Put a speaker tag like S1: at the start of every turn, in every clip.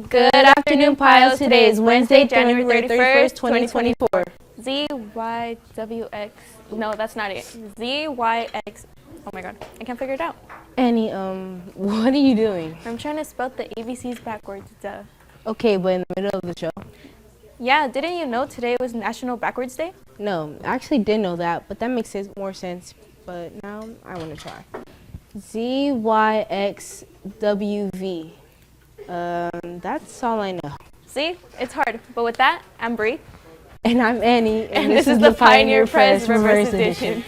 S1: Good afternoon, Piles. Today is Wednesday, January 31st, 2024.
S2: ZYWX. No, that's not it. ZYX. Oh my god, I can't figure it out.
S1: Annie, what are you doing?
S2: I'm trying to spell the ABCs backwards. Duh.
S1: Okay, but in the middle of the show?
S2: Yeah, didn't you know today was National Backwards Day?
S1: No, I actually did know that, but that makes more sense. But now I want to try. ZYXWV. That's all I know.
S2: See, it's hard. But with that, I'm Bree.
S1: And I'm Annie.
S2: And this is the Pioneer Press Reverse Edition.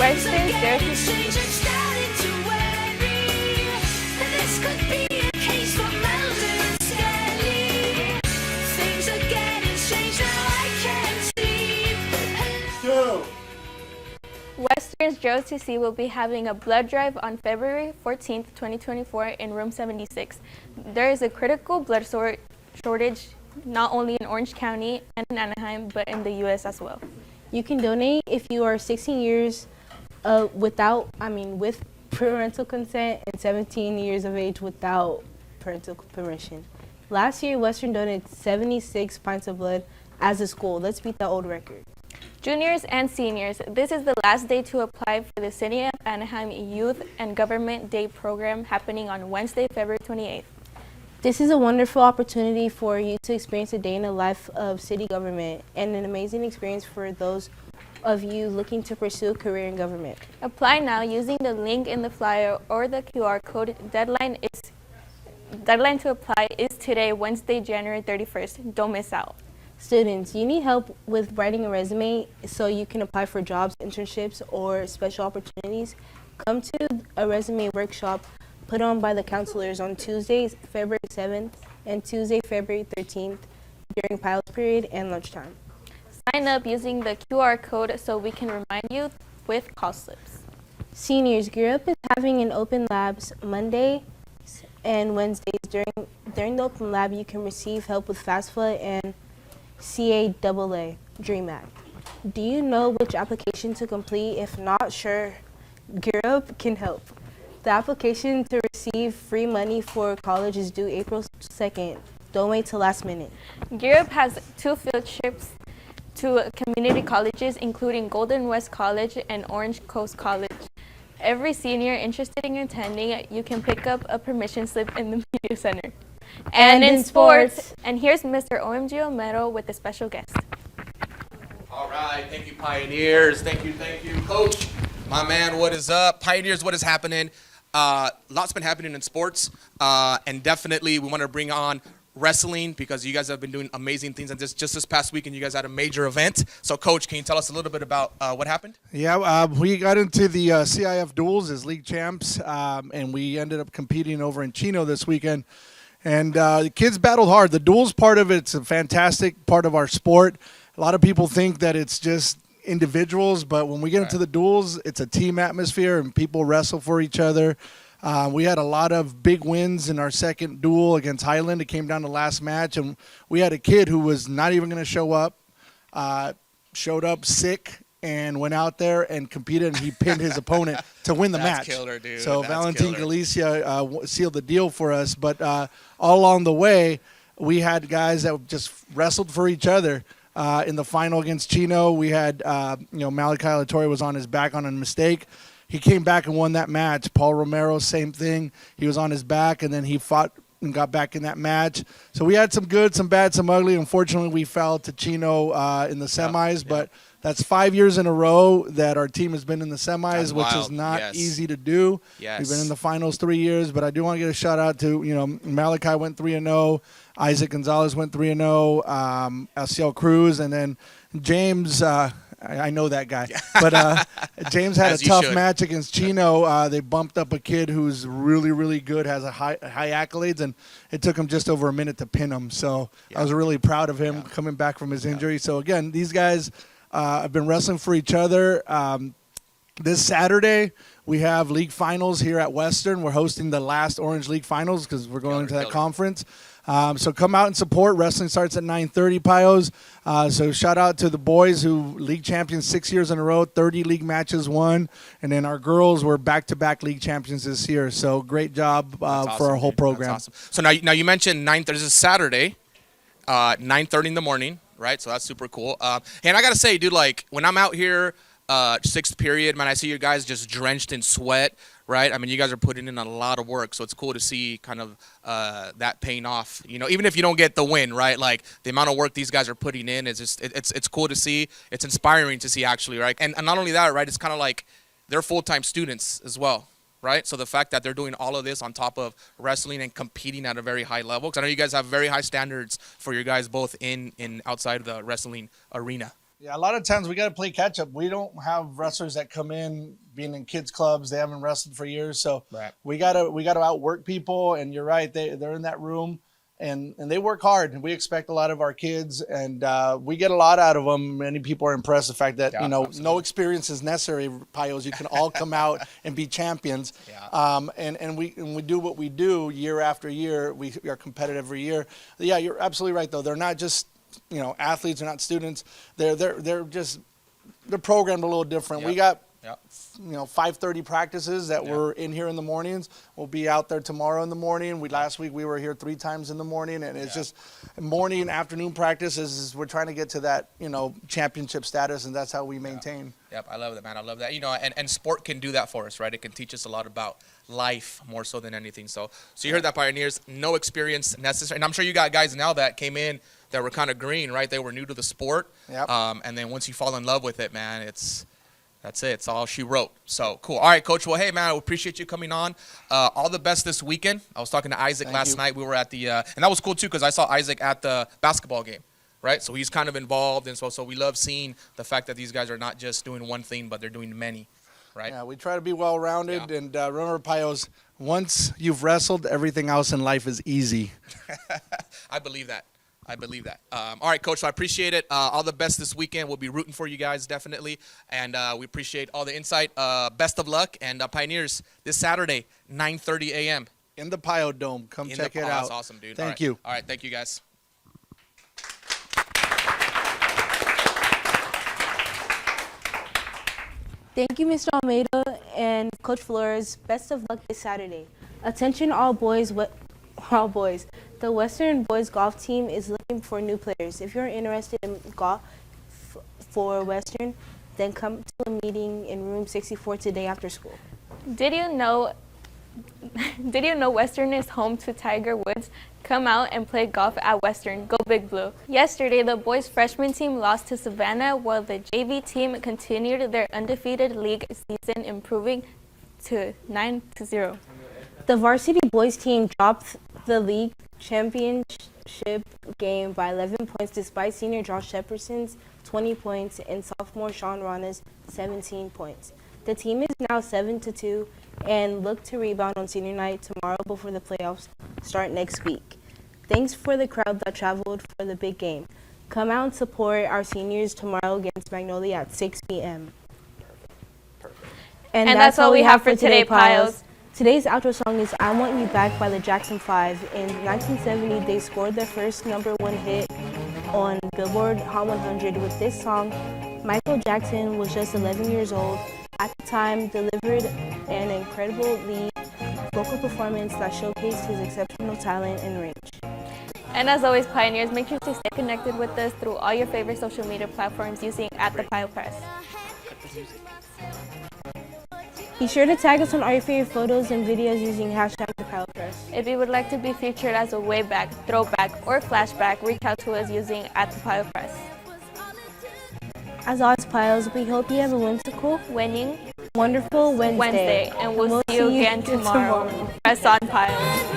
S2: Wednesday, Western's Joe to See will be having a blood drive on February 14th, 2024 in room 76. There is a critical blood shortage not only in Orange County and in Anaheim, but in the U.S. as well.
S1: You can donate if you are 16 years with parental consent and 17 years of age without parental permission. Last year, Western donated 76 pints of blood as a school. Let's beat the old record.
S2: Juniors and seniors, this is the last day to apply for the City of Anaheim Youth and Government Day program happening on Wednesday, February 28th.
S1: This is a wonderful opportunity for you to experience a day in the life of city government and an amazing experience for those of you looking to pursue a career in government.
S2: Apply now using the link in the flyer or the QR code. Deadline to apply is today, Wednesday, January 31st. Don't miss out.
S1: Students, you need help with writing a resume so you can apply for jobs, internships, or special opportunities. Come to a resume workshop put on by the counselors on Tuesdays, February 7th and Tuesday, February 13th during Piles period and lunchtime.
S2: Sign up using the QR code so we can remind you with call slips.
S1: Seniors, Gear Up is having an open labs Monday and Wednesdays. During the open lab, you can receive help with FAFSA and CAAA DREAM Act. Do you know which application to complete? If not sure, Gear Up can help. The application to receive free money for college is due April 2nd. Don't wait till last minute.
S2: Gear Up has 2 field trips to community colleges, including Golden West College and Orange Coast College. Every senior interested in attending, you can pick up a permission slip in the media center. And in sports. And here's Mr. OMG Omero with a special guest.
S3: All right, thank you, Pioneers. Thank you, Coach. My man, what is up? Pioneers, what is happening? Lots been happening in sports, and definitely we want to bring on wrestling because you guys have been doing amazing things. And just this past weekend, you guys had a major event. So, Coach, can you tell us a little bit about what happened?
S4: Yeah, we got into the CIF duels as league champs, and we ended up competing over in Chino this weekend. And the kids battled hard. The duels part of it's a fantastic part of our sport. A lot of people think that it's just individuals, but when we get into the duels, it's a team atmosphere and people wrestle for each other. We had a lot of big wins in our second duel against Highland. It came down to last match, and we had a kid who was not even going to show up, showed up sick, and went out there and competed, and he pinned his opponent to win the match.
S3: Killer, dude.
S4: So
S3: That's
S4: Valentin
S3: killer.
S4: Galicia sealed the deal for us. But all along the way, we had guys that just wrestled for each other. In the final against Chino, we had Malachi Latorre was on his back on a mistake. He came back and won that match. Paul Romero, same thing. He was on his back, and then he fought and got back in that match. So we had some good, some bad, some ugly. Unfortunately, we fell to Chino in the semis, but that's 5 years in a row that our team has been in the semis,
S3: That's
S4: which
S3: wild.
S4: is not
S3: Yes.
S4: easy to do.
S3: Yes.
S4: We've been in the finals 3 years, but I do want to get a shout out to, Malachi went 3-0, Isaac Gonzalez went 3-0, Alciel Cruz, and then James, I know that guy, but James had
S3: As
S4: a
S3: you
S4: tough
S3: should.
S4: match against Chino. They bumped up a kid who's really, really good, has a high accolades, and it took him just over a minute to pin him. So I was really proud of him coming back from his injury. So again, these guys have been wrestling for each other. This Saturday, we have league finals here at Western. We're hosting the last Orange League finals because we're going into that conference. So come out and support. Wrestling starts at 9:30, Pios. So shout out to the boys who league champions 6 years in a row, 30 league matches won. And then our girls were back-to-back league champions this year. So great job for our whole program.
S3: That's awesome. So now you mentioned 9:30. This is Saturday, 9:30 in the morning, right? So that's super cool. And I got to say, dude, like when I'm out here, sixth period, man, I see you guys just drenched in sweat, right? I mean, you guys are putting in a lot of work, so it's cool to see kind of that paying off. You know, even if you don't get the win, right? Like the amount of work these guys are putting in is just it's cool to see. It's inspiring to see, actually, right? And not only that, right? It's kind of like they're full-time students as well, right? So the fact that they're doing all of this on top of wrestling and competing at a very high level, because I know you guys have very high standards for your guys both in outside of the wrestling arena.
S4: Yeah, a lot of times we got to play catch up. We don't have wrestlers that come in being in kids clubs. They haven't wrestled for years, so
S3: Right.
S4: we gotta outwork people. And you're right, they're in that room and they work hard. And we expect a lot of our kids, and we get a lot out of them. Many people are impressed the fact that
S3: Absolutely.
S4: no experience is necessary. Pios, you can all come out and be champions.
S3: Yeah.
S4: And we do what we do year after year. We are competitive every year. Yeah, you're absolutely right though. They're not just athletes, are not students. They're programmed a little different.
S3: Yep.
S4: We got
S3: Yep.
S4: 5:30 practices that
S3: Yeah.
S4: we're in here in the mornings. We'll be out there tomorrow in the morning. Last week we were here 3 times in the morning, and it's just morning and afternoon practices. We're trying to get to that championship status, and that's how we maintain.
S3: Yep, I love that, man. I love that. And sport can do that for us, right? It can teach us a lot about life more so than anything. So you heard that, Pioneers. No experience necessary. And I'm sure you got guys now that came in that were kind of green, right? They were new to the sport.
S4: Yep.
S3: And then once you fall in love with it, man, that's it. It's all she wrote. So cool. All right, Coach. Well, hey, man, I appreciate you coming on. All the best this weekend. I was talking to Isaac last night. We were at the and that was cool too because I saw Isaac at the basketball game. Right, so he's kind of involved, and so we love seeing the fact that these guys are not just doing one thing, but they're doing many, right?
S4: Yeah, we try to be well-rounded,
S3: Yeah.
S4: and remember, Pios, once you've wrestled, everything else in life is easy.
S3: I believe that. All right, Coach, so I appreciate it. All the best this weekend. We'll be rooting for you guys, definitely, and we appreciate all the insight. Best of luck, and Pioneers this Saturday, 9:30 a.m.
S4: In the Pio Dome. Come check it out.
S3: That's awesome, dude.
S4: Thank you.
S3: All right, thank you, guys.
S1: Thank you, Mr. Almeida and Coach Flores. Best of luck this Saturday. Attention all boys. All boys. The Western Boys Golf Team is looking for new players. If you're interested in golf for Western, then come to a meeting in room 64 today after school.
S2: Did you know Western is home to Tiger Woods? Come out and play golf at Western. Go Big Blue. Yesterday, the boys freshman team lost to Savannah, while the JV team continued their undefeated league season, improving to 9-0.
S1: The varsity boys team dropped the league championship game by 11 points despite senior Josh Shepperson's 20 points and sophomore Sean Rana's 17 points. The team is now 7-2 and look to rebound on senior night tomorrow before the playoffs start next week. Thanks for the crowd that traveled for the big game. Come out and support our seniors tomorrow against Magnolia at 6 p.m.
S2: And that's all we have for today, Pios.
S1: Today's outro song is I Want You Back by the Jackson 5. In 1970, they scored their first #1 hit on Billboard Hot 100 with this song. Michael Jackson was just 11 years old. At the time, delivered an incredible lead vocal performance that showcased his exceptional talent and range.
S2: And as always, Pioneers, make sure to stay connected with us through all your favorite social media platforms using @ThePioPress.
S1: Be sure to tag us on all your favorite photos and videos using #ThePilePress.
S2: If you would like to be featured as a wayback, throwback, or flashback, reach out to us using @ThePilePress.
S1: As always, Piles, we hope you have a whimsical,
S2: Winning
S1: wonderful Wednesday.
S2: Wednesday, and we'll see you again tomorrow. Press on, Piles.